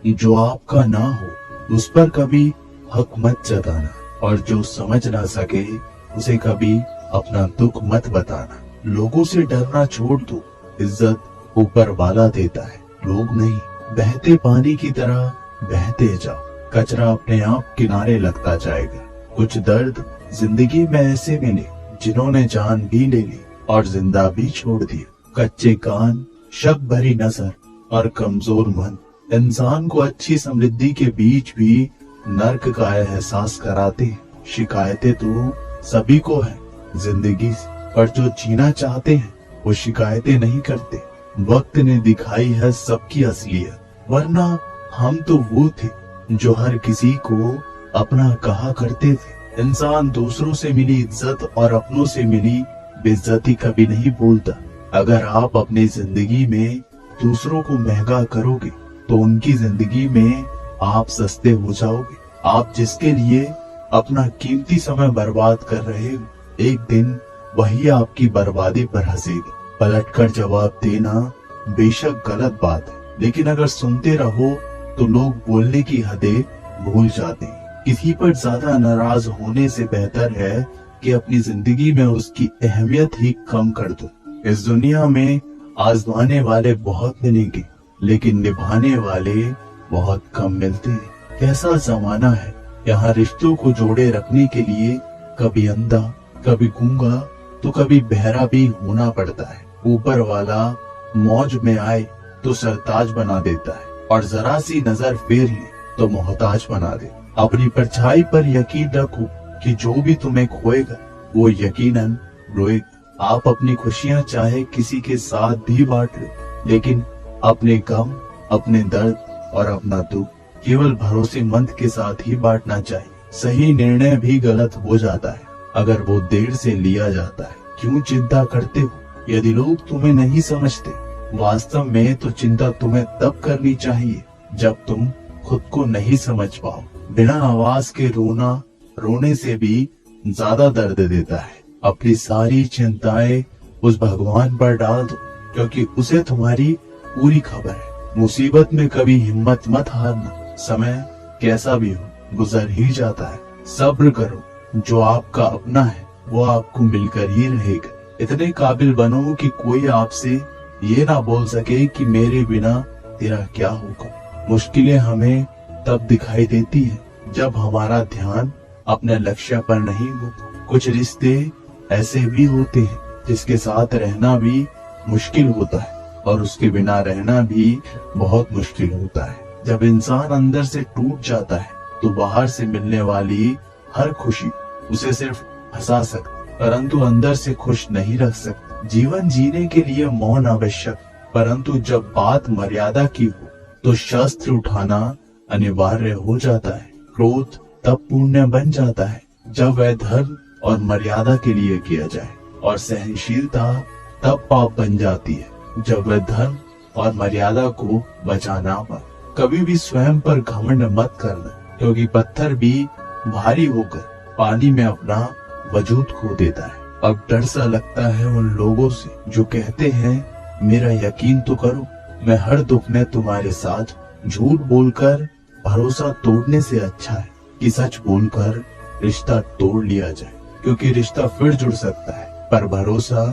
जो आपका ना हो उस पर कभी हक मत जताना, और जो समझ ना सके उसे कभी अपना दुख मत बताना। लोगों से डरना छोड़ दो, इज्जत ऊपर वाला देता है, लोग नहीं। बहते पानी की तरह बहते जाओ, कचरा अपने आप किनारे लगता जाएगा। कुछ दर्द जिंदगी में ऐसे मिले जिन्होंने जान भी ले ली और जिंदा भी छोड़ दिया। कच्चे कान, शक भरी नजर और कमजोर मन इंसान को अच्छी समृद्धि के बीच भी नर्क का एहसास कराते हैं। शिकायतें तो सभी को है जिंदगी से, पर जो जीना चाहते हैं वो शिकायतें नहीं करते। वक्त ने दिखाई है सबकी असलियत, वरना हम तो वो थे जो हर किसी को अपना कहा करते थे। इंसान दूसरों से मिली इज्जत और अपनों से मिली बेइज्जती कभी नहीं भूलता। अगर आप अपनी जिंदगी में दूसरों को महंगा करोगे तो उनकी जिंदगी में आप सस्ते हो जाओगे। आप जिसके लिए अपना कीमती समय बर्बाद कर रहे हो, एक दिन वही आपकी बर्बादी पर हंसेगा। पलटकर जवाब देना बेशक गलत बात है, लेकिन अगर सुनते रहो तो लोग बोलने की हदें भूल जाते हैं। किसी पर ज्यादा नाराज होने से बेहतर है कि अपनी जिंदगी में उसकी अहमियत ही कम कर दो। इस दुनिया में आजमाने वाले बहुत मिलेंगे, लेकिन निभाने वाले बहुत कम मिलते हैं। कैसा जमाना है, यहाँ रिश्तों को जोड़े रखने के लिए कभी अंधा, कभी गूंगा तो कभी बहरा भी होना पड़ता है। ऊपर वाला मौज में आए तो सरताज बना देता है, और जरा सी नजर फेर ले तो मोहताज बना दे। अपनी परछाई पर यकीन रखो कि जो भी तुम्हें खोएगा वो यकीनन रोएगा। आप अपनी खुशियां चाहे किसी के साथ भी बांट लो, लेकिन अपने गम, अपने दर्द और अपना दुख केवल भरोसेमंद के साथ ही बांटना चाहिए। सही निर्णय भी गलत हो जाता है अगर वो देर से लिया जाता है। क्यों चिंता करते हो यदि लोग तुम्हें नहीं समझते? वास्तव में तो चिंता तुम्हें तब करनी चाहिए जब तुम खुद को नहीं समझ पाओ। बिना आवाज के रोना रोने से भी ज्यादा दर्द देता है। अपनी सारी चिंताएं उस भगवान पर डाल दो, क्योंकि उसे तुम्हारी पूरी खबर है। मुसीबत में कभी हिम्मत मत हारना। समय कैसा भी हो गुजर ही जाता है। सब्र करो, जो आपका अपना है वो आपको मिलकर ही रहेगा। इतने काबिल बनो कि कोई आपसे ये ना बोल सके कि मेरे बिना तेरा क्या होगा। मुश्किलें हमें तब दिखाई देती है जब हमारा ध्यान अपने लक्ष्य पर नहीं होता। कुछ रिश्ते ऐसे भी होते हैं जिसके साथ रहना भी मुश्किल होता है और उसके बिना रहना भी बहुत मुश्किल होता है। जब इंसान अंदर से टूट जाता है तो बाहर से मिलने वाली हर खुशी उसे सिर्फ हंसा सकती, परंतु अंदर से खुश नहीं रख सकती। जीवन जीने के लिए मौन आवश्यक, परंतु जब बात मर्यादा की हो तो शस्त्र उठाना अनिवार्य हो जाता है। क्रोध तब पुण्य बन जाता है जब वह धर्म और मर्यादा के लिए किया जाए, और सहनशीलता तब पाप बन जाती है जब वह धर्म और मर्यादा को बचाना पाए। कभी भी स्वयं पर घमंड मत करना, क्योंकि पत्थर भी भारी होकर पानी में अपना वजूद खो देता है। अब डर सा लगता है उन लोगों से जो कहते हैं मेरा यकीन तो करो, मैं हर दुख में तुम्हारे साथ। झूठ बोलकर भरोसा तोड़ने से अच्छा है कि सच बोलकर रिश्ता तोड़ लिया जाए, क्योंकि रिश्ता फिर जुड़ सकता है पर भरोसा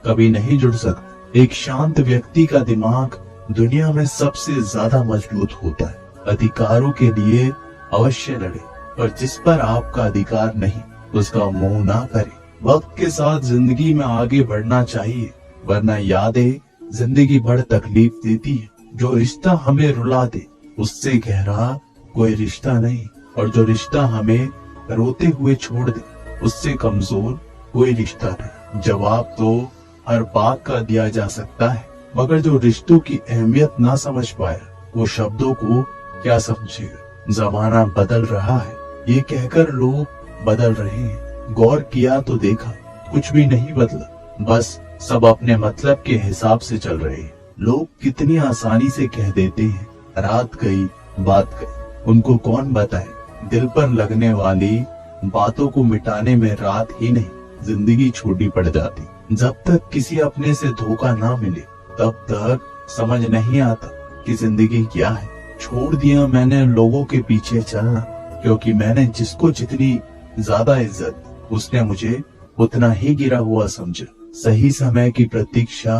कभी नहीं जुड़ सकता। एक शांत व्यक्ति का दिमाग दुनिया में सबसे ज्यादा मजबूत होता है। अधिकारों के लिए अवश्य लड़े, पर जिस पर आपका अधिकार नहीं उसका मोह ना करे। वक्त के साथ जिंदगी में आगे बढ़ना चाहिए, वरना यादें जिंदगी भर तकलीफ देती है। जो रिश्ता हमें रुला दे उससे गहरा कोई रिश्ता नहीं, और जो रिश्ता हमें रोते हुए छोड़ दे उससे कमजोर कोई रिश्ता नहीं। जवाब तो हर बात का दिया जा सकता है, मगर जो रिश्तों की अहमियत ना समझ पाया वो शब्दों को क्या समझेगा। जमाना बदल रहा है ये कहकर लोग बदल रहे हैं। गौर किया तो देखा कुछ भी नहीं बदला, बस सब अपने मतलब के हिसाब से चल रहे हैं। लोग कितनी आसानी से कह देते हैं रात गई बात गई। उनको कौन बताए दिल पर लगने वाली बातों को मिटाने में रात ही नहीं जिंदगी छोटी पड़ जाती। जब तक किसी अपने से धोखा ना मिले तब तक समझ नहीं आता कि जिंदगी क्या है। छोड़ दिया मैंने लोगों के पीछे चलना, क्योंकि मैंने जिसको जितनी ज्यादा इज्जत उसने मुझे उतना ही गिरा हुआ समझा। सही समय की प्रतीक्षा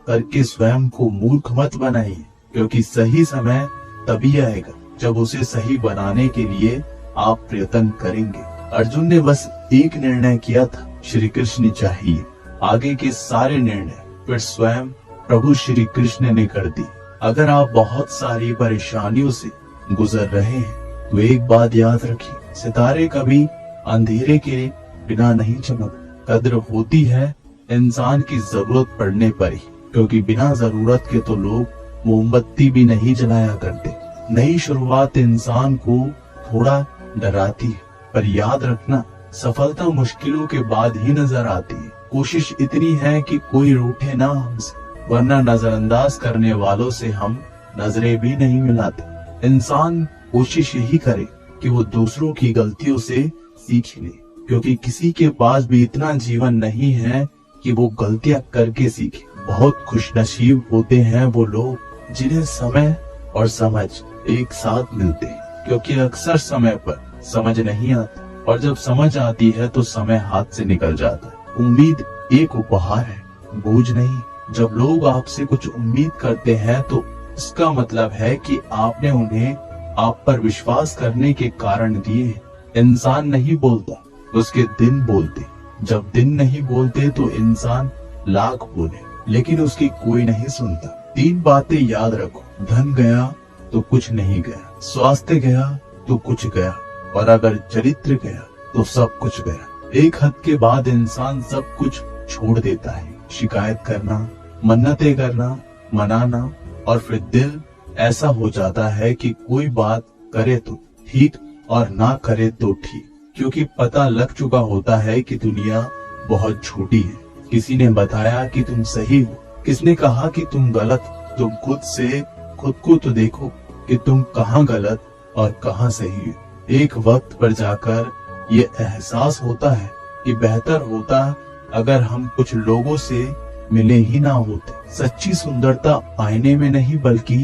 करके स्वयं को मूर्ख मत बनाइए, क्योंकि सही समय तभी आएगा जब उसे सही बनाने के लिए आप प्रयत्न करेंगे। अर्जुन ने बस एक निर्णय किया था, श्री कृष्ण चाहिए। आगे के सारे निर्णय फिर स्वयं प्रभु श्री कृष्ण ने कर दी। अगर आप बहुत सारी परेशानियों से गुजर रहे हैं तो एक बात याद रखिए, सितारे कभी अंधेरे के बिना नहीं चमकते। कद्र होती है इंसान की जरूरत पड़ने पर ही, क्योंकि बिना जरूरत के तो लोग मोमबत्ती भी नहीं जलाया करते। नई शुरुआत इंसान को थोड़ा डराती है, पर याद रखना सफलता मुश्किलों के बाद ही नजर आती है। कोशिश इतनी है कि कोई रूठे ना हमसे, वरना नजरअंदाज करने वालों से हम नजरें भी नहीं मिलाते। इंसान कोशिश यही करे कि वो दूसरों की गलतियों से सीख ले, क्योंकि किसी के पास भी इतना जीवन नहीं है कि वो गलतियां करके सीखे। बहुत खुशनसीब होते हैं वो लोग जिन्हें समय और समझ एक साथ मिलते हैं, क्योंकि अक्सर समय पर समझ नहीं आती, और जब समझ आती है तो समय हाथ से निकल जाता है। उम्मीद एक उपहार है, बोझ नहीं। जब लोग आपसे कुछ उम्मीद करते हैं तो इसका मतलब है कि आपने उन्हें आप पर विश्वास करने के कारण दिए। इंसान नहीं बोलता, उसके दिन बोलते। जब दिन नहीं बोलते तो इंसान लाख बोले, लेकिन उसकी कोई नहीं सुनता। 3 बातें याद रखो, धन गया तो कुछ नहीं गया, स्वास्थ्य गया तो कुछ गया, और अगर चरित्र गया तो सब कुछ गया। एक हद के बाद इंसान सब कुछ छोड़ देता है। शिकायत करना, मन्नतें करना, मनाना, और फिर दिल ऐसा हो जाता है कि कोई बात करे तो ठीक और ना करे तो ठीक, क्योंकि पता लग चुका होता है कि दुनिया बहुत छोटी है। किसी ने बताया कि तुम सही हो, किसने कहा कि तुम गलत। तुम खुद को तो देखो कि तुम कहाँ गलत और कहाँ सही हो। एक वक्त पर जाकर ये एहसास होता है कि बेहतर होता अगर हम कुछ लोगों से मिले ही ना होते। सच्ची सुंदरता आईने में नहीं बल्कि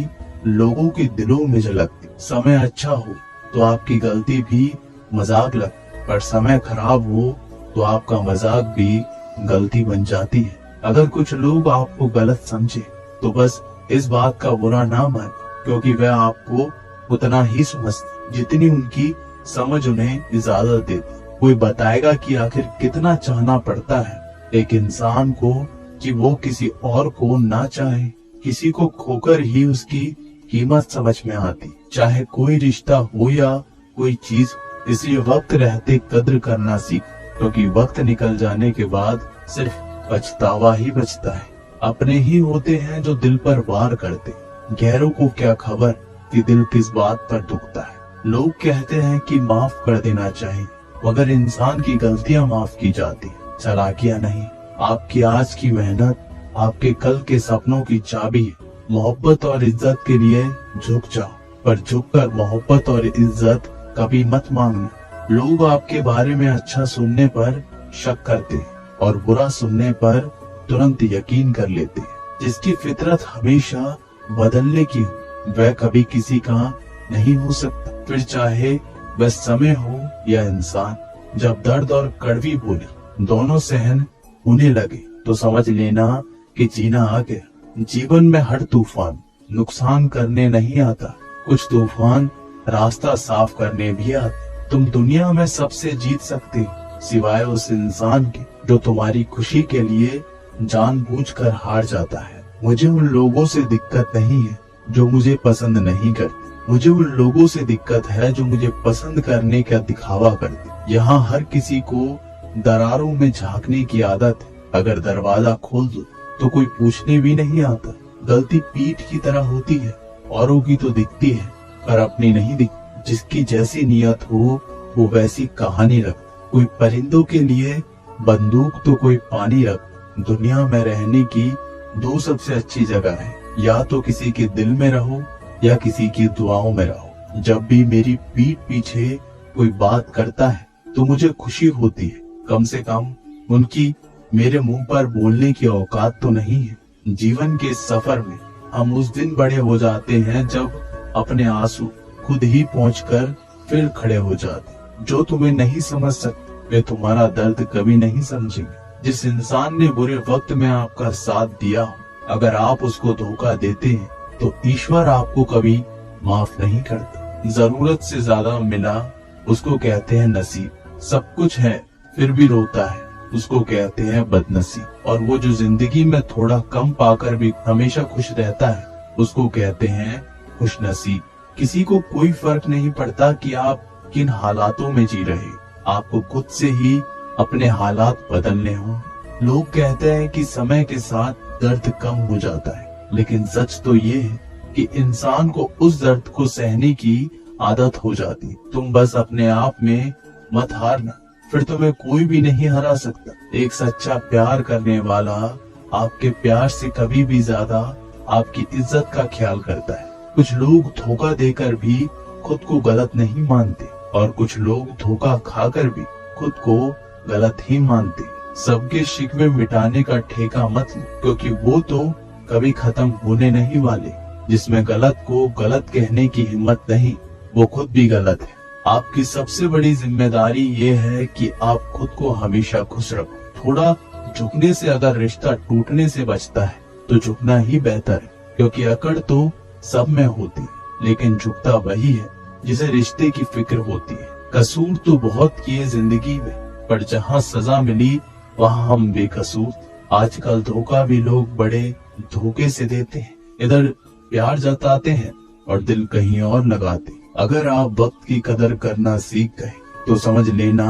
लोगों के दिलों में झलकती। समय अच्छा हो तो आपकी गलती भी मजाक लगती, पर समय खराब हो तो आपका मजाक भी गलती बन जाती है। अगर कुछ लोग आपको गलत समझे तो बस इस बात का बुरा ना माने, क्योंकि वह आपको उतना ही समझते जितनी उनकी समझ उन्हें इजाजत देती। कोई बताएगा कि आखिर कितना चाहना पड़ता है एक इंसान को कि वो किसी और को ना चाहे। किसी को खोकर ही उसकी कीमत समझ में आती, चाहे कोई रिश्ता हो या कोई चीज। इसलिए वक्त रहते कद्र करना सीख, क्योंकि वक्त निकल जाने के बाद सिर्फ पछतावा ही बचता है। अपने ही होते हैं जो दिल पर वार करते, गैरों को क्या खबर कि दिल किस बात पर दुखता है। लोग कहते हैं कि माफ कर देना चाहिए, मगर इंसान की गलतियां माफ की जाती, चालाकियां नहीं। आपकी आज की मेहनत आपके कल के सपनों की चाबी है। मोहब्बत और इज्जत के लिए झुक जाओ, पर झुककर मोहब्बत और इज्जत कभी मत मांगना। लोग आपके बारे में अच्छा सुनने पर शक करते हैं और बुरा सुनने पर तुरंत यकीन कर लेते हैं। जिसकी फितरत हमेशा बदलने की वह कभी किसी का नहीं हो सकता, फिर चाहे वह समय हो या इंसान। जब दर्द और कड़वी बोली दोनों सहन होने लगे तो समझ लेना कि जीना आ गया। जीवन में हर तूफान नुकसान करने नहीं आता, कुछ तूफान रास्ता साफ करने भी आते। तुम दुनिया में सबसे जीत सकते हो, सिवाय उस इंसान के जो तुम्हारी खुशी के लिए जानबूझकर हार जाता है। मुझे उन लोगों से दिक्कत नहीं है जो मुझे पसंद नहीं करते, मुझे उन लोगों से दिक्कत है जो मुझे पसंद करने का दिखावा करते। यहाँ हर किसी को दरारों में झांकने की आदत है। अगर दरवाजा खोल दो तो कोई पूछने भी नहीं आता। गलती पीठ की तरह होती है, औरों की तो दिखती है पर अपनी नहीं दिखती। जिसकी जैसी नियत हो वो वैसी कहानी रखता। कोई परिंदों के लिए बंदूक तो कोई पानी रखता। दुनिया में रहने की 2 सबसे अच्छी जगह है, या तो किसी के दिल में रहो या किसी की दुआओं में रहो। जब भी मेरी पीठ पीछे कोई बात करता है तो मुझे खुशी होती है, कम से कम उनकी मेरे मुंह पर बोलने की औकात तो नहीं है। जीवन के सफर में हम उस दिन बड़े हो जाते हैं जब अपने आंसू खुद ही पहुंचकर फिर खड़े हो जाते। जो तुम्हें नहीं समझ सकते वे तुम्हारा दर्द कभी नहीं समझेंगे। जिस इंसान ने बुरे वक्त में आपका साथ दिया हो, अगर आप उसको धोखा देते हैं तो ईश्वर आपको कभी माफ नहीं करता। जरूरत से ज्यादा मिला उसको कहते हैं नसीब। सब कुछ है फिर भी रोता है उसको कहते हैं बदनसीब। और वो जो जिंदगी में थोड़ा कम पाकर भी हमेशा खुश रहता है उसको कहते हैं खुशनसीब। किसी को कोई फर्क नहीं पड़ता कि आप किन हालातों में जी रहे, आपको खुद से ही अपने हालात बदलने हों। लोग कहते हैं कि समय के साथ दर्द कम हो जाता है, लेकिन सच तो ये है कि इंसान को उस दर्द को सहने की आदत हो जाती। तुम बस अपने आप में मत हारना, फिर तुम्हें कोई भी नहीं हरा सकता। एक सच्चा प्यार करने वाला आपके प्यार से कभी भी ज्यादा आपकी इज्जत का ख्याल करता है। कुछ लोग धोखा देकर भी खुद को गलत नहीं मानते और कुछ लोग धोखा खाकर भी खुद को गलत ही मानते। सबके शिकवे मिटाने का ठेका मत लो, क्योंकि वो तो कभी खत्म होने नहीं वाले। जिसमें गलत को गलत कहने की हिम्मत नहीं, वो खुद भी गलत है। आपकी सबसे बड़ी जिम्मेदारी ये है कि आप खुद को हमेशा खुश रखो। थोड़ा झुकने से अगर रिश्ता टूटने से बचता है तो झुकना ही बेहतर है, क्योंकि अकड़ तो सब में होती है, लेकिन झुकता वही है जिसे रिश्ते की फिक्र होती है। कसूर तो बहुत किए जिंदगी में, पर जहाँ सजा मिली वहाँ हम बेकसूर। आजकल धोखा भी लोग बड़े धोखे से देते हैं। इधर प्यार जताते हैं और दिल कहीं और लगाते। अगर आप वक्त की कदर करना सीख गए तो समझ लेना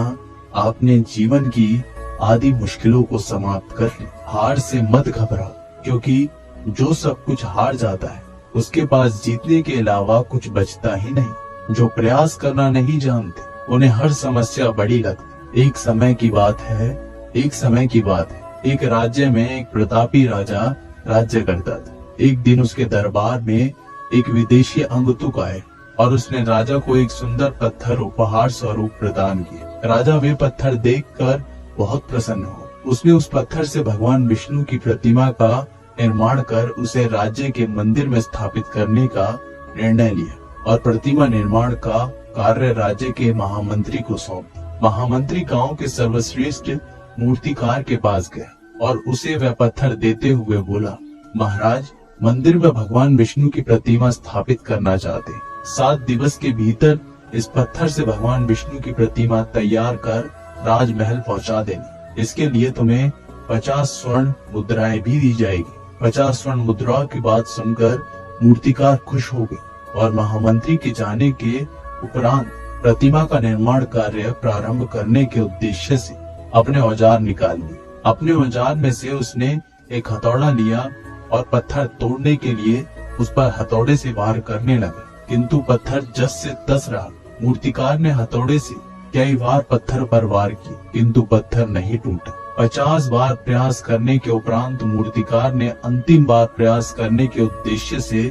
आपने जीवन की आधी मुश्किलों को समाप्त कर ली। हार से मत घबराओ, क्योंकि जो सब कुछ हार जाता है उसके पास जीतने के अलावा कुछ बचता ही नहीं। जो प्रयास करना नहीं जानते उन्हें हर समस्या बड़ी लगती। एक समय की बात है, एक राज्य में एक प्रतापी राजा राज्य करता था। एक दिन उसके दरबार में एक विदेशी अंगतुक आए और उसने राजा को एक सुंदर पत्थर उपहार स्वरूप प्रदान किया। राजा वे पत्थर देखकर बहुत प्रसन्न हो। उसने उस पत्थर से भगवान विष्णु की प्रतिमा का निर्माण कर उसे राज्य के मंदिर में स्थापित करने का निर्णय लिया और प्रतिमा निर्माण का कार्य राज्य के महामंत्री को सौंप दिया। महामंत्री गांव के सर्वश्रेष्ठ मूर्तिकार के पास गया और उसे वह पत्थर देते हुए बोला, महाराज, मंदिर में भगवान विष्णु की प्रतिमा स्थापित करना चाहते हैं। 7 दिवस के भीतर इस पत्थर से भगवान विष्णु की प्रतिमा तैयार कर राजमहल पहुंचा देनी। इसके लिए तुम्हें 50 स्वर्ण मुद्राएं भी दी जाएगी। 50 स्वर्ण मुद्राओं की बात सुनकर मूर्तिकार खुश हो गए और महामंत्री के जाने के उपरांत प्रतिमा का निर्माण कार्य प्रारंभ करने के उद्देश्य से अपने औजार निकाल लिए। अपने औजार में से उसने एक हथौड़ा लिया और पत्थर तोड़ने के लिए उस पर हथौड़े से वार करने लगा, किंतु पत्थर जस से तस रहा। मूर्तिकार ने हथौड़े से कई बार पत्थर पर वार किए, किंतु पत्थर नहीं टूटा। 50 बार प्रयास करने के उपरांत मूर्तिकार ने अंतिम बार प्रयास करने के उद्देश्य से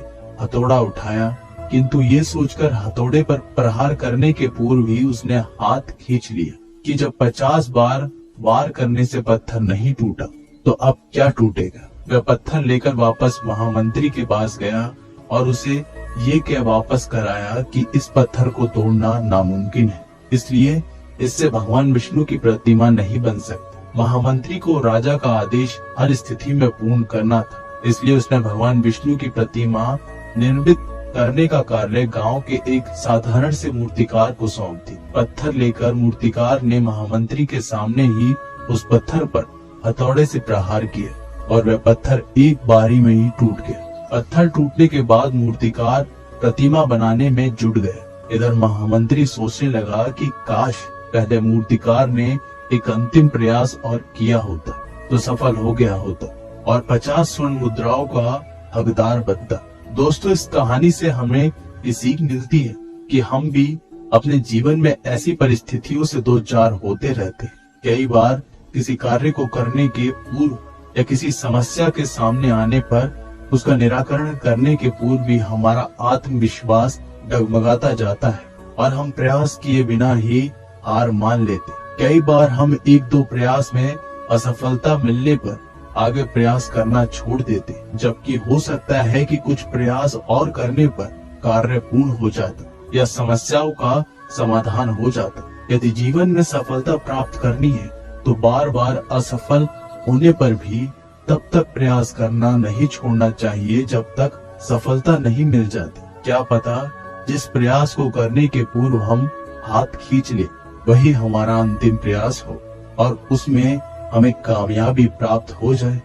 हथौड़ा उठाया, किंतु ये सोचकर हथौड़े पर प्रहार करने के पूर्व ही उसने हाथ खींच लिया कि जब 50 बार वार करने से पत्थर नहीं टूटा तो अब क्या टूटेगा। वह पत्थर लेकर वापस महामंत्री के पास गया और उसे ये कह वापस कराया कि इस पत्थर को तोड़ना नामुमकिन है, इसलिए इससे भगवान विष्णु की प्रतिमा नहीं बन सकती। महामंत्री को राजा का आदेश हर स्थिति में पूर्ण करना था, इसलिए उसने भगवान विष्णु की प्रतिमा निर्मित करने का कार्य गांव के एक साधारण से मूर्तिकार को सौंप दी। पत्थर लेकर मूर्तिकार ने महामंत्री के सामने ही उस पत्थर पर हथौड़े से प्रहार किया और वह पत्थर एक बारी में ही टूट गया। पत्थर टूटने के बाद मूर्तिकार प्रतिमा बनाने में जुट गया। इधर महामंत्री सोचने लगा कि काश पहले मूर्तिकार ने एक अंतिम प्रयास और किया होता तो सफल हो गया होता और 50 स्वर्ण मुद्राओं का हकदार बनता। दोस्तों, इस कहानी से हमें ये सीख मिलती है कि हम भी अपने जीवन में ऐसी परिस्थितियों से दो चार होते रहते हैं। कई बार किसी कार्य को करने के पूर्व या किसी समस्या के सामने आने पर उसका निराकरण करने के पूर्व भी हमारा आत्मविश्वास डगमगाता जाता है और हम प्रयास किए बिना ही हार मान लेते। कई बार हम 1-2 प्रयास में असफलता मिलने पर आगे प्रयास करना छोड़ देते, जबकि हो सकता है कि कुछ प्रयास और करने पर कार्य पूर्ण हो जाता या समस्याओं का समाधान हो जाता। यदि जीवन में सफलता प्राप्त करनी है तो बार बार असफल होने पर भी तब तक प्रयास करना नहीं छोड़ना चाहिए जब तक सफलता नहीं मिल जाती। क्या पता जिस प्रयास को करने के पूर्व हम हाथ खींच ले वही हमारा अंतिम प्रयास हो और उसमें हमें कामयाबी प्राप्त हो जाए।